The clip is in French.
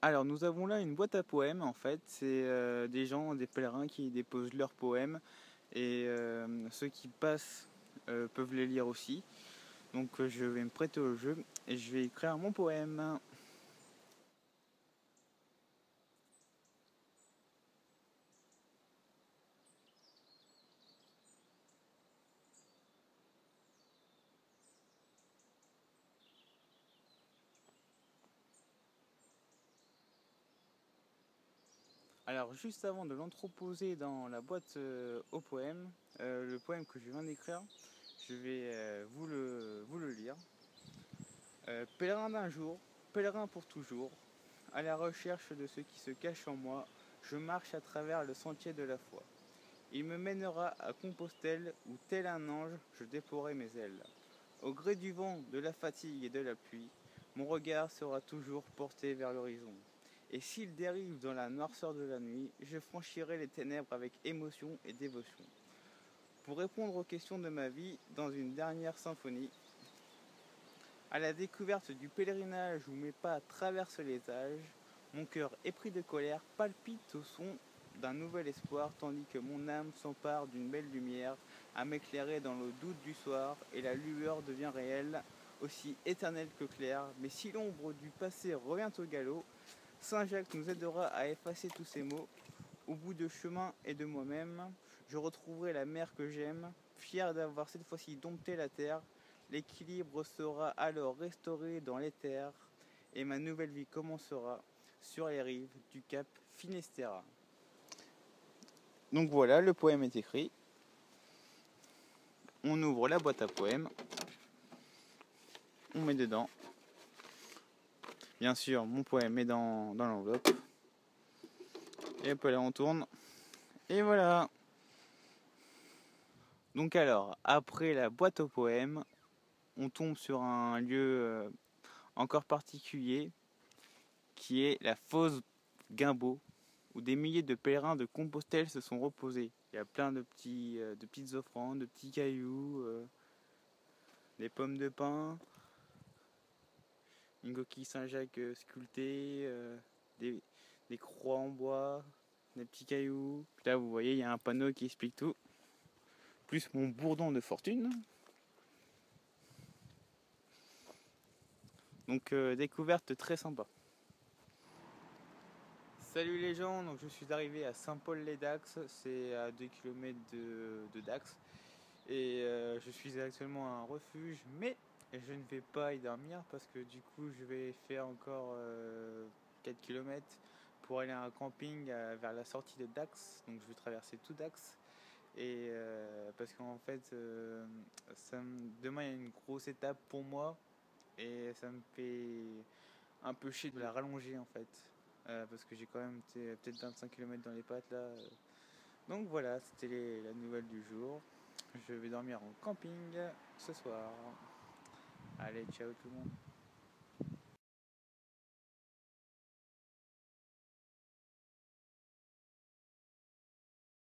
Alors nous avons là une boîte à poèmes en fait, c'est des gens, des pèlerins qui déposent leurs poèmes et ceux qui passent peuvent les lire aussi. Donc je vais me prêter au jeu et je vais écrire mon poème. Alors juste avant de l'entreposer dans la boîte au poème, le poème que je viens d'écrire, je vais vous le lire. Pèlerin d'un jour, pèlerin pour toujours, à la recherche de ce qui se cache en moi, je marche à travers le sentier de la foi. Il me mènera à Compostelle où, tel un ange, je déploierai mes ailes. Au gré du vent, de la fatigue et de la pluie, mon regard sera toujours porté vers l'horizon. Et s'il dérive dans la noirceur de la nuit, je franchirai les ténèbres avec émotion et dévotion. Pour répondre aux questions de ma vie dans une dernière symphonie, à la découverte du pèlerinage où mes pas traversent les âges, mon cœur épris de colère palpite au son d'un nouvel espoir, tandis que mon âme s'empare d'une belle lumière à m'éclairer dans le doute du soir, et la lueur devient réelle, aussi éternelle que claire. Mais si l'ombre du passé revient au galop, Saint Jacques nous aidera à effacer tous ces mots. Au bout de chemin et de moi-même, je retrouverai la mer que j'aime, fier d'avoir cette fois-ci dompté la terre. L'équilibre sera alors restauré dans l'éther, et ma nouvelle vie commencera sur les rives du cap Finistère. Donc voilà, le poème est écrit. On ouvre la boîte à poèmes, on met dedans. Bien sûr, mon poème est dans l'enveloppe. Et hop là, on tourne. Et voilà. Donc alors, après la boîte aux poèmes, on tombe sur un lieu encore particulier qui est la fosse Guimbaud, où des milliers de pèlerins de Compostelle se sont reposés. Il y a plein de petites offrandes, de petits cailloux, des pommes de pin, une coquille Saint-Jacques sculptée, des, des croix en bois, des petits cailloux. Puis là, vous voyez, il y a un panneau qui explique tout. Plus mon bourdon de fortune. Donc découverte très sympa. Salut les gens, donc je suis arrivé à Saint-Paul-les-Dax, c'est à 2 km de Dax. Et je suis actuellement à un refuge, mais je ne vais pas y dormir parce que du coup je vais faire encore 4 km pour aller à un camping vers la sortie de Dax. Donc je vais traverser tout Dax. Et parce qu'en fait, demain il y a une grosse étape pour moi et ça me fait un peu chier de la rallonger en fait. Parce que j'ai quand même peut-être 25 km dans les pattes là. Donc voilà, c'était la nouvelle du jour. Je vais dormir en camping ce soir. Allez, ciao tout le monde.